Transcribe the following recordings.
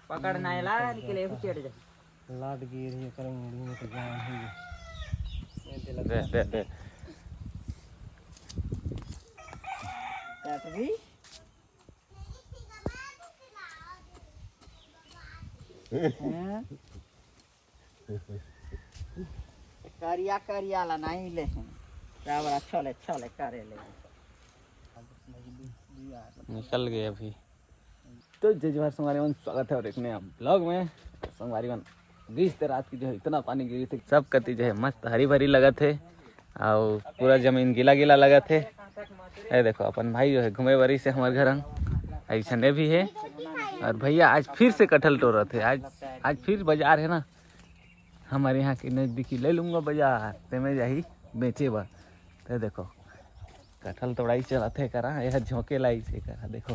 पकड़ना है ला निकले हुए चढ़ जा लाट गिर ये कर मुड़ी में तो जान है दे दे दे काट भी करिया करिया ला नहीं ले रावण अच्छा ले करे ले निकल गए अभी। तो जय जवाहर संगवारी वन, स्वागत है और एक नया ब्लॉग में। संगवारी वन बीस रात की जो है इतना पानी गिरी थी, सब कती जो है मस्त हरी भरी लगा थे और पूरा जमीन गीला गीला लगा थे। ये देखो अपन भाई जो है घूमे बरी से हमारे घर ऐसा भी है। और भैया आज फिर से कटहल तोड़ रहे थे। आज फिर बाजार है ना हमारे यहाँ के नज़दीकी, ले लूँगा बाजार ते में जाही बेचे बा। तो देखो कटहल तोड़ाई चला थे करा, यह झोंके लाई से करा देखो।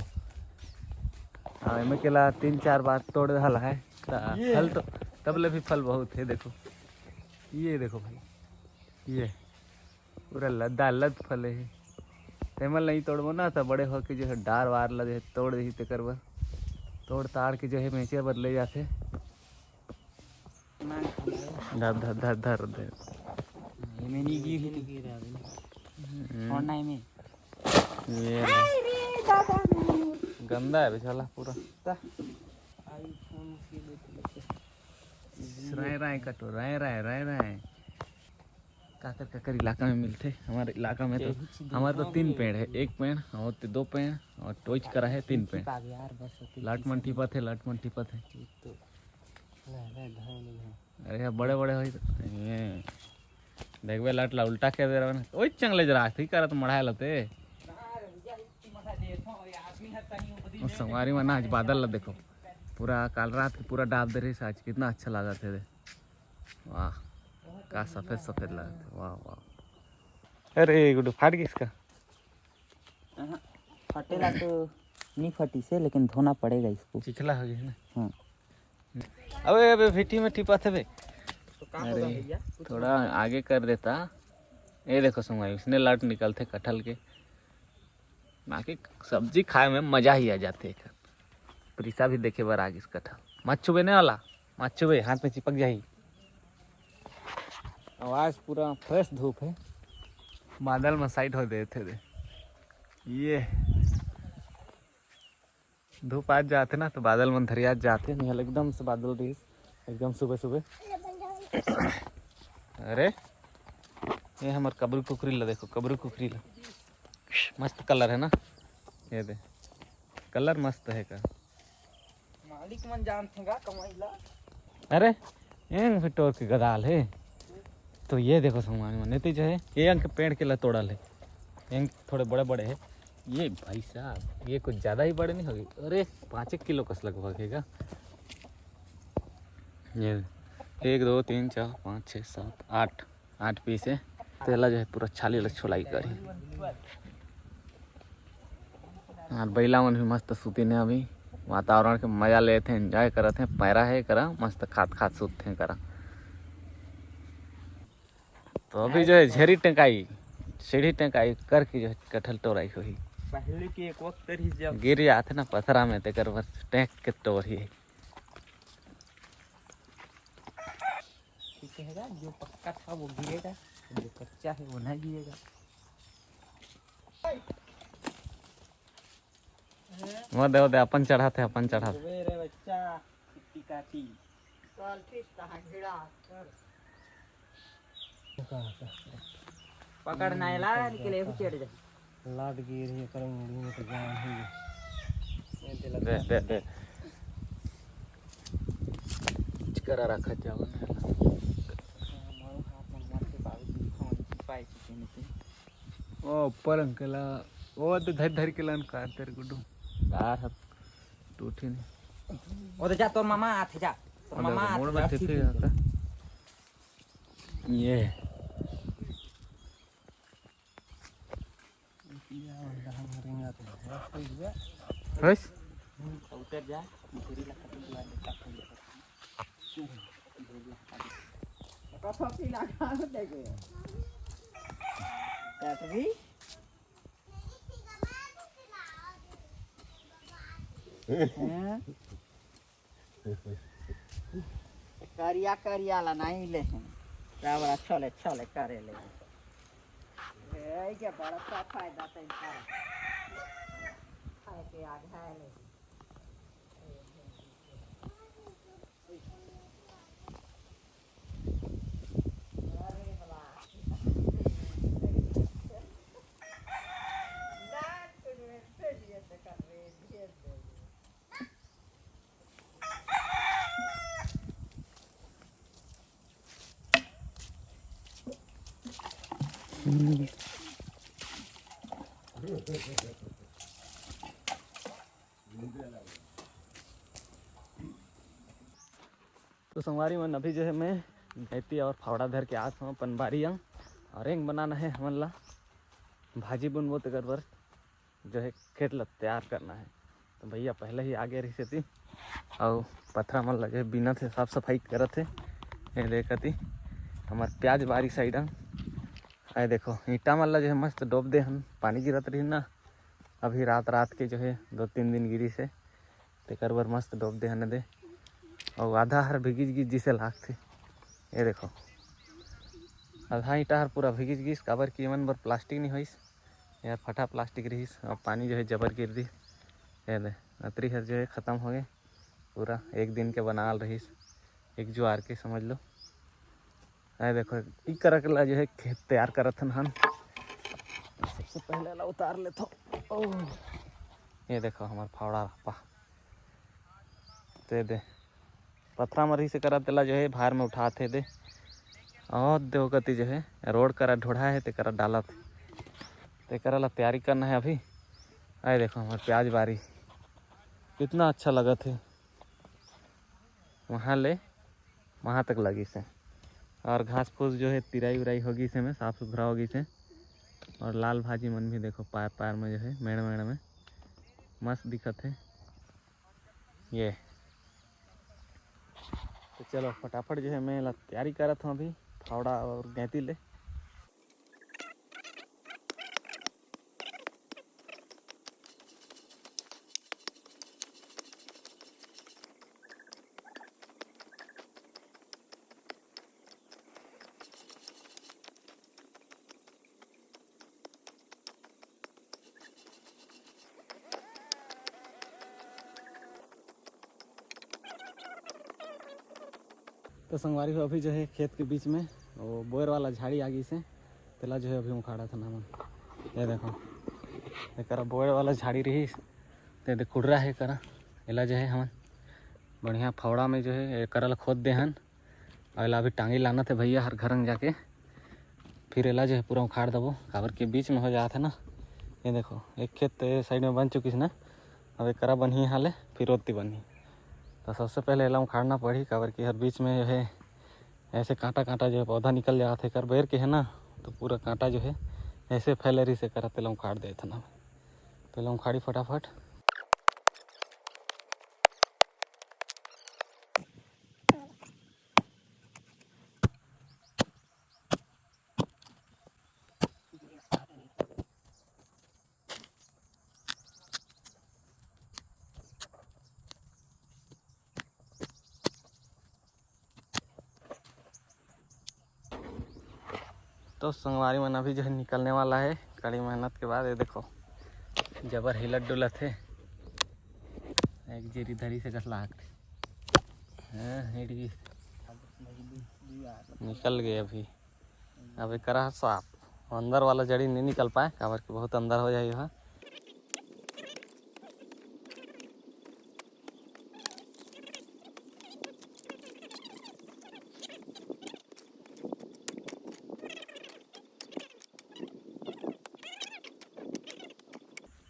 हाँ में केला 3-4 बार तोड़ रहा है फल, तो तबले भी फल बहुत है। देखो ये देखो भाई, ये पूरा लद्दा लद फल है। तेमल नहीं तोड़बो ना तो बड़े हो के जो है डार वार लगे तोड़ दी ते करब, तोड़ ताड़ के जो है बेचे बदले जाते। धर धर धर धर दे ये में नहीं गिर और नहीं में ये गंदा है बेचारा पूरा। राय कटो राय काकर इलाका में मिलते। हमारे इलाका में तो हमारे तो 3 पेड़ है, 1 पेड़ और 2 पेड़ और टोच करा है 3 पेड़। लाटमन टिपत है अरे बड़े बड़े हो देखबे लाट ला उल्टा के दे रहा ओई चंगले जरा ठीक करत मढ़ाए लते। संगवारी में ना आज बादल ला देखो पूरा काल रात की पूरा डाब दे रही आज कितना अच्छा लगा थे। वाह का सफेद सफेद लगा थे, वाह वाह। अरे गुड्डू फाट गई इसका। फटेला तो नहीं फटी से, लेकिन धोना पड़ेगा इसको, चिखला हो गया ना। हाँ अबे भिटी में टिपा थे। अरे थोड़ा आगे कर देता। ये देखो संगवारी उसने लाट निकलते कटहल के, बाकी सब्जी खाए में मजा ही आ जाते है। प्रीसा भी देखे बार आगे कटहल मत चुबेने वाला, मत चुबे हाथ में चिपक जाही। आवाज पूरा फ्रेश धूप है, बादल में साइड हो गए थे ये धूप आज जाते ना तो बादल में धरिया जाते नहीं एकदम से बादल रही एकदम सुबह सुबह। अरे ये हमारे कबरू कुकरी ला देखो, कबरू कुकरी ला मस्त कलर है ना, ये दे कलर मस्त है का। मालिक मन जानते गा कमाईला। अरे ये फिटोर के गदाल है। तो ये देखो सामान में जो है ये अंक पेड़ के ला तोड़ल है, ये थोड़े बड़े बड़े है। ये भाई साहब ये कुछ ज़्यादा ही बड़े नहीं होगी, अरे 5 किलो कस लगभग है। ये 1 2 3 4 5 6 7 8 पीस है। तेला जो है पूरा छाली लग छोलाई करी। और बैला मन भी मस्त सूती ने अभी वातावरण के मजा लेते हैं, एंजॉय करते हैं। पैरा है करा मस्त खात सूतते हैं करा। तो अभी जो है झेरी टंकाई सीढ़ी टंकाई करके जो है कटहल तोड़ाई हुई। पहले के एक वक्त रही जब गिर जाते ना पथरा में ते कर बस टैंक के तोड़ ही ठीक है। जो पक्का था वो गिरेगा, जो कच्चा है वो नहीं गिरेगा। वो दे अपन चढ़ाते मेरे बच्चा किट्टी काटी कल फिर कहां घिड़ा पकड़ना है ला निकले हुए चढ़ जा लाट गिर ये कर मुड़ी में तो जान है दे करा रखा जाओ ओ ऊपर अंकला ओ तो धर के लन काट तेरे गुड्डू दार हाथ टूटी नहीं। ओ तो जा तोर मामा आथे जा तोर मामा मोड़ में थे ये बस उतर जा पूरी लगा दुआ दे कथा पी लगा देगे काट भी हैं? करिया करिया ला नहीं ले बड़ा छोले छोले करे ले के बड़ा सा फायदा तो इनका खाए के आग है ले तो संगवारी मन अभी जो है मैं गैती और फावड़ा धर के आत हूँ अपन बारी और रेंग बनाना है हमन ला भाजी बुनबो तेकर बर जो है खेत ला तैयार करना है। तो भैया पहले ही आगे रही थी और पथरा मन ला जो है बिना थे साफ सफाई करत थे। ये देखती हमार प्याज बारी साइड आए देखो ईटा मन ला जो है मस्त डोब दे हम पानी गिरत रही ना अभी रात के जो है 2-3 दिन गिरी से तेकर बर मस्त डोब दे हने दे और आधा हर भिगिज गिस जिसे लागथे। ये देखो आधा ईटा हर पूरा भिगिज गिस काबर कि एमन बर प्लास्टिक नहीं होइस यार फटा प्लास्टिक रहीस और पानी जो है जबर गिर दी ये दे अतरी हर जो है ख़त्म हो गए पूरा एक दिन के बनाल रहीस एक ज्वार के समझ लो। ये देखो ई करा के ला जो है खेत तैयार करत हन हम सबसे पहले ला उतार लेथो। ओह ये देखो हमार फावड़ा पा ते दे पथरा मरी से करा तेला जो है भार में उठाते दे और देवगति जो है रोड करा ढोढ़ा है ते करा डालत ते करा ला तैयारी करना है अभी। आए देखो हमारे प्याज बारी कितना अच्छा लगा थे वहाँ तक लगी से और घास फूस जो है तिराई उराई होगी से में साफ सुथरा होगी से और लाल भाजी मन भी देखो पैर पैर में जो है मेड़ मेड़ में मस्त दिखत है। ये तो चलो फटाफट जो है मैं तैयारी करत हूँ अभी फावड़ा और गैती ले। तो संगवारी हो अभी जो है खेत के बीच में वो बोर वाला झाड़ी आ गई से तेला जो है अभी उखाड़ा था नामन। ये देखो एक बोर वाला झाड़ी रही ते कुर्रा है करा एला जो है हम बढ़िया फावड़ा में जो है करल खोद दे हन और एला अभी टांगी लाना थे भैया हर घर जाके फिर एला जो है पूरा उखाड़ दबो काबर के बीच में हो जाता है ना। ये देखो एक खेत साइड में बन चुकी है ना अब एक करा बनी हाले फिर ओती बनी तो सबसे पहले एला उखाड़ना पड़ी काबर कि हर बीच में जो है ऐसे कांटा कांटा जो है पौधा निकल जाता है कर बेर के है ना तो पूरा कांटा जो है ऐसे फैलरी से करा तेला उखाड़ देता ना तेला उखाड़ी फटाफट। तो संगवारी मन अभी जो है निकलने वाला है कड़ी मेहनत के बाद। ये देखो जबर हिलत डुलत है एक जेरी धरी से कसला निकल गए अभी करा साफ अंदर वाला जड़ी नहीं निकल पाए काबर कि बहुत अंदर हो जाए यहाँ।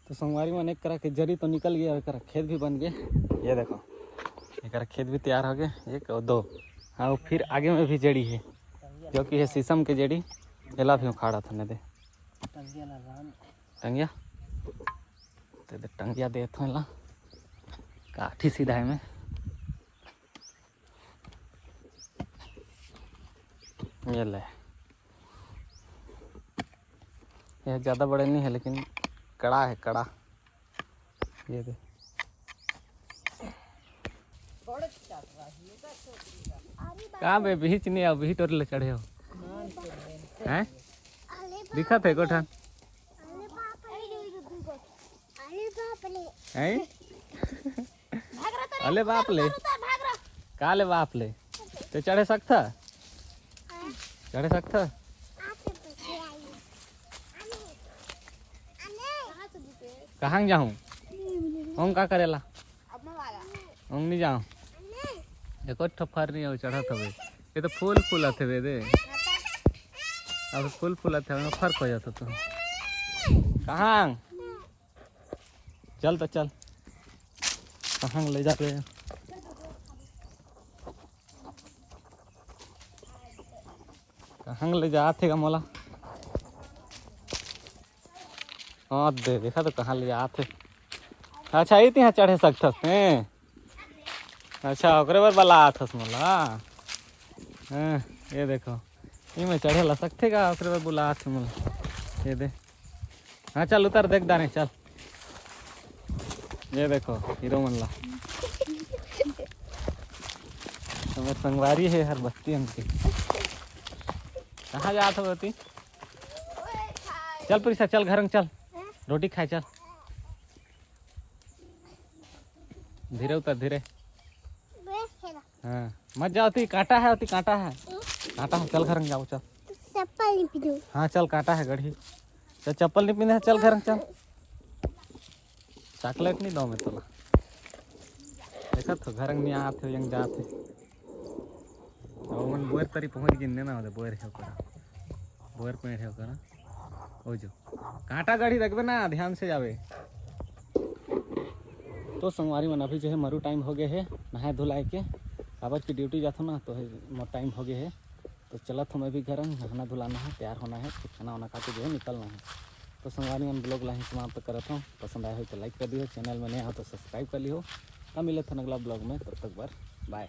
तो संगवारी में एक करा के जड़ी तो निकल गया एक खेत भी बन गए। ये देखो एक खेत भी तैयार हो गए एक और दो हाँ फिर आगे में भी जड़ी है जो कि है शीशम के जड़ी एला भी उखाड़ा था दे टंगिया तो दे टंगिया दे तो ला काठी सीधा है में ये ले यह ज़्यादा बड़े नहीं है लेकिन कड़ा है कड़ा ये दे कहाँ बे बीच नहीं आओ बीच टोरले चढ़े हो हैं दिखा थे गोठन हैं अले बाप ले का ले बाप ले ते चढ़े सकता कहाँ जाऊँ हम का करेला हम नहीं जाऊँ देखो ठफर नहीं हो चढ़ा था ये तो फूल फूला थे वे दे अब फूल फूला थे उनमें फर्क हो जाता तो कहाँ चल तो चल कहाँ ले जाते हैं कहाँ ले जाते का मोला हाँ दे देखा तो कहाँ ले जाते अच्छा ये यहाँ चढ़े सकता हैं अच्छा ओकरे बार बला आथस मोला हाँ ये देखो ये मैं चढ़े ला सकते का ओकरे बार बुला आथ मोला ये दे हाँ चल उतर देख दाने चल ये देखो हीरो मनला हमारे संगवारी है हर बस्ती हमकी कहाँ जात हो बती चल प्रिसा चल घर में चल रोटी खाए चल धीरे उतर धीरे हाँ मत जाओ ती कांटा है कांटा है चल घर में जाओ चल चप्पल नहीं पहनो हाँ चल कांटा है गढ़ी चल चप्पल नहीं पहने चल घर में चल चॉकलेट नहीं दो मैं तोला देखा तो घर में आते यंग जाते मन बोर तरी पहुंच गिनने ना होते बोर है बोर पेड़ है हो जो कांटा गाड़ी रखबे ना ध्यान से जावे तो संगवारी मन अभी जो है मरु टाइम हो गए है नहाए धुलाए के काबर की ड्यूटी जाता ना तो मोर टाइम हो गए है तो चलत हूँ मैं भी घर नहाना धुलाना है तैयार होना है फिर खाना वाना खा के जो है निकलना है तो संगवारी मन ब्लॉग ला समाप्त करता हूँ पसंद आया हो तो लाइक कर दियो चैनल में नया हो तो सब्सक्राइब कर लियो अब मिले थे अगला ब्लॉग में तब तक बाय।